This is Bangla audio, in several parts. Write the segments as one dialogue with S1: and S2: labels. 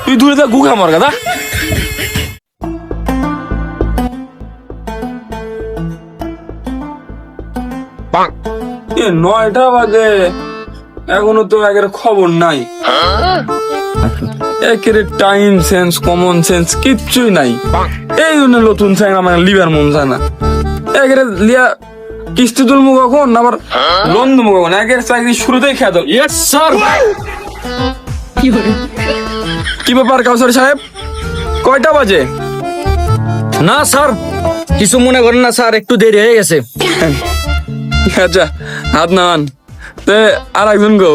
S1: তুই দূরে যা গুখা মার গাদা। এ 9টা বাজে এখনো তো একের খবর নাই। একের টাইম সেন্স কমন সেন্স কিচ্ছুই নাই। এই জন্য নতুন স্যাংরা মানে লিভার মন যায় না। একের লিয়া কিস্তি তুলবো কখন আবার লোন দেবো কখন? একের চাকরি শুরুতেই খেয়ে দাও। Yes sir. কি ব্যাপার কাউসার সাহেব, কয়টা বাজে?
S2: না স্যার, কিছু মনে করেন না স্যার, একটু দেরি হয়ে গেছে।
S1: আচ্ছা হাত নামান। আর একজন গো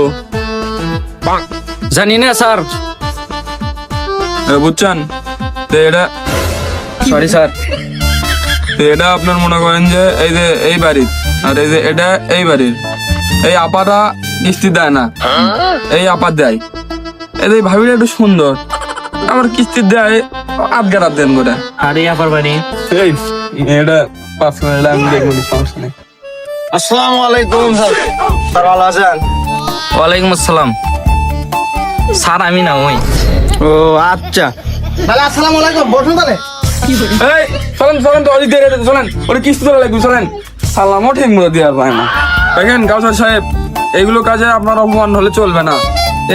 S2: জানি না স্যার।
S1: বুঝছেন তো এটা
S2: সরি স্যার।
S1: তো এটা আপনার মনে করেন যে এই যে এই বাড়ির, আর এই যে এটা এই বাড়ির। এই আপাটা কিস্তি দেয় না, এই আপা দেয়। এই ভাবিটা একটু সুন্দর, আমার কিস্তি দেয় আধ দেন করে।
S2: আরে আবার বাড়ি।
S1: এই এটা 5 মিনিট আমি দেখবো, সমস্যা নেই।
S2: আসসালামু আলাইকুম স্যার। স্যার ভালো আছেন? ওয়ালাইকুম আসসালাম। স্যার আমি না ওই। ও আচ্ছা
S3: তাহলে আসসালামু আলাইকুম, বসুন তাহলে।
S1: এই চলেন চলেন তো অদিতে চলেন, ওটা কিস্তি তোলা লাগবে, চলেন। সালামও ঠিক মতো দেওয়ার পায় না। দেখেন কাউসার সাহেব, এগুলো কাজে আপনার অপমান হলে চলবে না।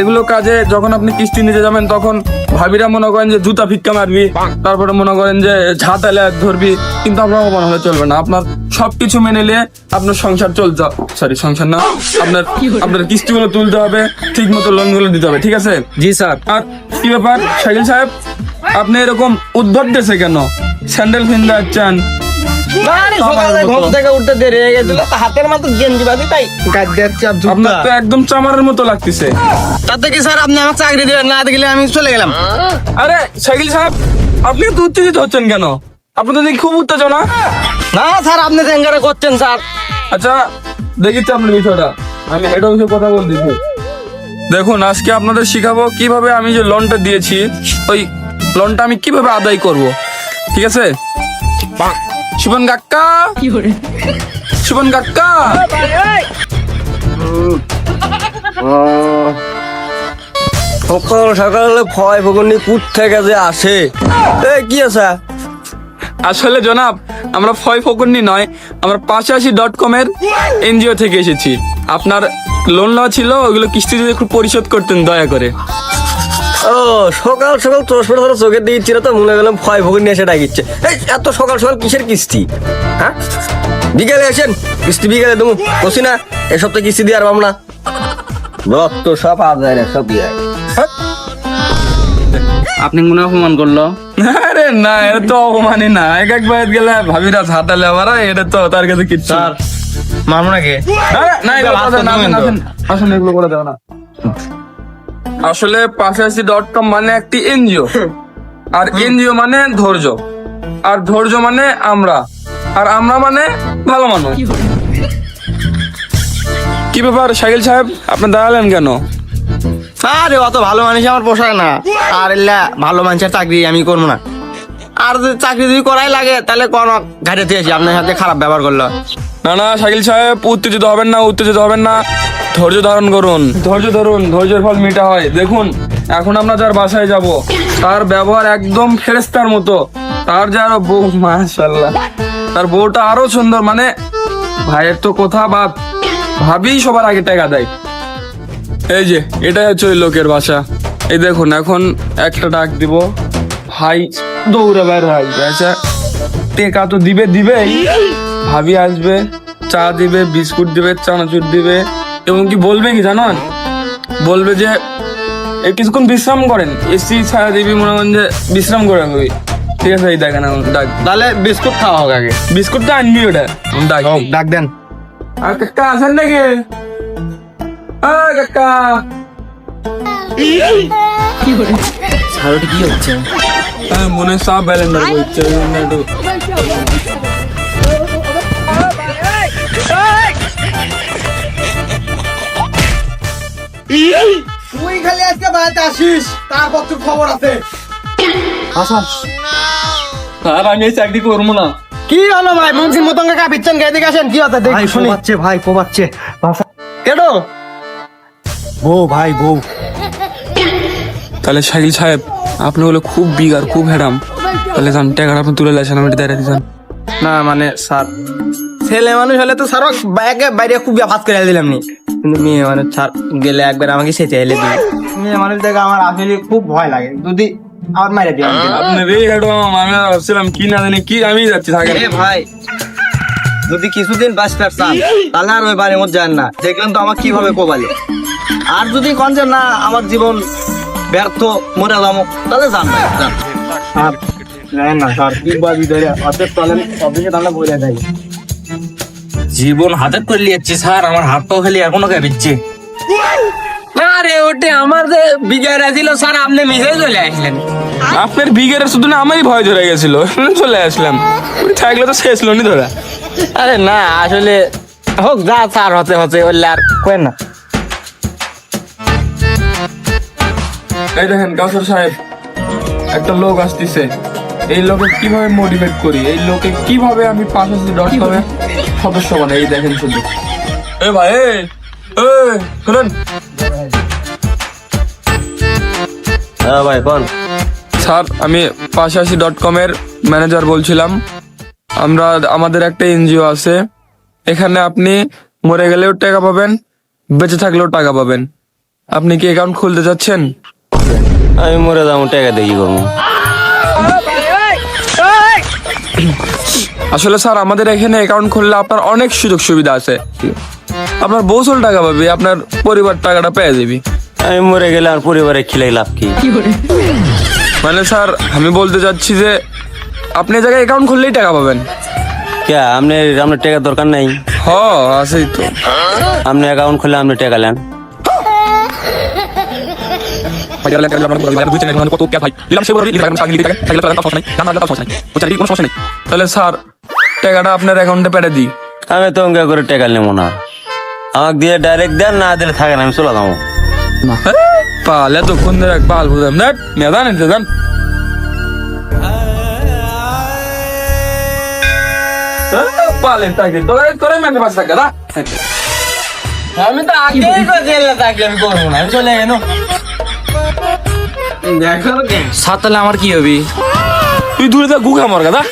S1: এগুলো কাজে যখন আপনি কিস্তি নিতে যাবেন তখন ভাবিরা মনে করেন যে জুতা ফিক্কা মারবি, তারপরে মনে করেন যে ঝাঁতালে ধরবি, কিন্তু আপনার অপমান হলে চলবে না। আপনার সবকিছু মেনে নিয়ে আপনার সংসার চলতে, সরি সংসার না, আপনার কিস্তিগুলো তুলতে হবে, ঠিক মতো লোনগুলো দিতে হবে, ঠিক আছে?
S2: জি স্যার।
S1: আর কি ব্যাপার শাকিল সাহেব, আপনি এরকম উদ্ভট দেশে কেন স্যান্ডেল ফিন যাচ্ছেন?
S2: ঘুম থেকে উঠতে দেরি হয়ে গেছিল, হাতের মাত্র গেঞ্জি বাজি তাই
S1: আপনার তো একদম চামারের মতো লাগতেছে।
S2: তাতে কি স্যার আপনি আমার চাকরি দিলেন না, দেখলে আমি চলে গেলাম।
S1: আরে শাকিল সাহেব, আপনি তো উত্তেজিত হচ্ছেন কেন? আপনার দেখি খুব উত্তেজনা।
S2: না স্যার, আপনি চেঙ্গারা করছেন স্যার।
S1: আচ্ছা দেখিতে আপনার বিষয়টা, আমি হেড অফিসে কথা বলতেছি। দেখুন আজকে আপনাদের শিখাবো কিভাবে আমি যে লোনটা দিয়েছি ওই লোনটা আমি কিভাবে আদায় করব, ঠিক আছে? শুভন কাকা, শুভন কাকা,
S2: সকাল সকালে ভয় ভগনি কুট থেকে যে আসে, কি আছে?
S1: আসলে জনাব আমরা ফয় ফকন্নি নয়, আমরা 85.com এর এনজিও থেকে এসেছি। আপনার লোন নেওয়া ছিল, ওইগুলো কিস্তি দিয়ে একটু পরিশোধ করতেন দয়া করে।
S2: ও সকাল সকাল চশমা ধরে চোখের দিকে চিরা তো মনে গেলাম ভয় ভগনি এসে ডাকিচ্ছে। এই এত সকাল সকাল কিসের কিস্তি? হ্যাঁ বিকেলে আসেন, কিস্তি বিকেলে দেবো, বসি না এই সপ্তাহে কিস্তি দিয়ে আর না তো সব আদায় না, সব দিয়ে আপনি মনে অপমান করলো?
S1: আরে না, এটা তো অপমানই না। একবার গেলে ভাবিরা হাতালে আবার, এটা তো তার কাছে কিচ্ছু
S2: স্যার মারবো নাকি?
S1: না, এগুলো করে দেও না, আসুন এগুলো করে দেও না। আসলে 85.com মানে একটি এনজিও, আর এনজিও মানে ধৈর্য, আর ধৈর্য মানে আমরা, আর আমরা মানে ভালো মানুষ। কি ব্যাপার শাকিল সাহেব, আপনি দাঁড়ালেন কেন?
S2: আরে অত ভালো মানুষ আমার পোষায় না, আর এলা ভালো মানুষের চাকরি আমি করবো না। আর যদি চাকরি যদি করাই লাগে তাহলে কোন ঘাটে থেকে আপনার সাথে খারাপ ব্যবহার করলো।
S1: না না শাকিল সাহেব, উত্তেজিত হবেন না, উত্তেজিত হবেন না, ধৈর্য ধারণ করুন, ধৈর্য ধরুন, ধৈর্যের ফল মিঠা হয়। দেখুন এখন আমরা যার বাসায় যাব, তার ব্যবহার একদম ফেরেশতার মতো। তার যে আরো বউ, মাশাআল্লাহ, তার বউটা আরো সুন্দর। মানে ভাইয়ের তো কথা বাদ, ভাবি সবার আগে টাকা দেয়। এই যে এটাই হচ্ছে ওই লোকের বাসা। এই দেখুন এখন একটা ডাক দিব, ভাই দৌড়ে বের হয়। আচ্ছা টেকা তো দিবেই, ভাবি আসবে, চা দিবে, বিস্কুট দিবে, চানাচুর দিবে, এবং কি বলবে কি জানান, বলবে যে এই কিছুক্ষণ বিশ্রাম করেন, এসি ছাড়া দিবি, মনে করেন যে বিশ্রাম করে রাখবি, ঠিক আছে? এই দেখেন ডাক,
S2: তাহলে বিস্কুট খাওয়া হোক আগে।
S1: বিস্কুটটা আনবি, ওটা ডাক।
S2: ডাক দেন।
S1: আর কাকা আছেন নাকি? কাকা
S2: কি হচ্ছে?
S1: মনে হয় সাপ ব্যালেন্ডার করছে।
S3: তুই খালি আজকে বাড়িতে আসিস, তারপর তোর খবর আছে।
S1: আর আমি এই চাকরি করবো না।
S2: কি হলো ভাই, মুন্সির মতন কাকা পিচ্ছেন, গায়ে দিকে আসেন, কি হচ্ছে দেখি শুনি।
S3: ভাই পোবাচ্ছে
S2: কেন?
S3: বউ ভাই বউ।
S1: তাহলে শাকিল সাহেব আপনি বলে খুব বিগার খুব হ্যাডাম, তাহলে যান টাকাটা আপনি তুলে আসেন, আমি দাঁড়িয়ে দিচ্ছেন।
S2: না মানে স্যার ছেলে মানুষ হলে তো স্যার বাইরে খুব ভাত করে দিলাম নি, কিন্তু মেয়ে মানুষ স্যার গেলে একবার আমাকে সেচে এলে দিই। মেয়ে মানুষ দেখে আমার আসলে খুব ভয় লাগে, যদি আমার মাইরে দিয়ে
S1: আপনি রে হ্যাডাম, আমি ভাবছিলাম কি না জানি কি, আমি যাচ্ছি থাকেন।
S2: ভাই যদি কিছুদিন বাঁচতে চান তাহলে আর ওই বাড়ির মধ্যে যান না, দেখলেন তো আমার কিভাবে কোবালে। আর যদি কোন যে না আমার জীবন ব্যর্থ মরে যাবো তাহলে যান ভাই যান। না স্যার কি বাবি ধরে অর্ধেক চলেন অফিসে তাহলে বলে যাই।
S4: জীবন হাতে করে লিয়েছি স্যার, আমার হাত পাও খালি এখনো কাঁপিচ্ছে। আরে ওটে আমার যে বিঘারা ছিল স্যার, আপনি মিশে চলে আসলেন।
S1: আপনার বিগের শুধু না আমারই ভয় ধরে গেছিল, চলে আসলাম। থাকলে তো শেষ লোনি ধরা।
S4: আরে না আসলে হোক যা স্যার, হতে হতে বললে আর কেন না।
S1: এই দেখেন কাউসার সাহেব, একটা লোক আসতেছে, এই লোকে কিভাবে মোটিভেট করি, এই লোকে কিভাবে আমি .com সদস্য বানাই, এই দেখেন শুধু। এ ভাই শুনুন
S2: হ্যাঁ ভাই বল।
S1: স্যার, আমি .com ম্যানেজার বলছিলাম। আমাদের একটা এনজিও আছে, এখানে আপনি মরে গেলেও টাকা পাবেন, বেঁচে থাকলেও টাকা পাবেন। আপনি কি অ্যাকাউন্ট খুলতে চাচ্ছেন?
S2: আমি মরে যাবো টাকা দেখি করবো।
S1: আসলে স্যার আমাদের এখানে অ্যাকাউন্ট খুললে আপনার অনেক সুযোগ সুবিধা আছে। আপনার বউসল টাকা পাবে, আপনার পরিবার টাকাটা পেয়ে যাবি।
S2: আমি মরে গেলে আর পরিবারে খিলাই লাভ কি?
S1: মানে স্যার আমি বলতে চাচ্ছি যে আপনি জায়গায় অ্যাকাউন্ট খুললেই টাকা পাবেন।
S2: কে আপনার টাকা দরকার নাই?
S1: হ আছেই তো।
S2: আপনি অ্যাকাউন্ট খুলে আপনি টাকা নেন।
S1: তাহলে স্যার টাকাটা আপনার অ্যাকাউন্টে পেটে দিই।
S2: আমি তো অঙ্কা করে টাকা নেবো না, আমাকে দিয়ে ডাইরেক্ট দেন, না দিলে থাকেন, আমি চলে যাবো।
S1: পাল এতক্ষণ ধরে পাল বুঝলাম না, মেদান এনতে যান। পালের চাকরি তোরা মেনে পাশে থাকে না।
S4: আমি তো আগেই জেলে থাকি, আমি করবো না, আমি চলে গেল। স্যার তাহলে আমার কি হবে?
S1: তুই দূরে যা গুখা মর গাদা।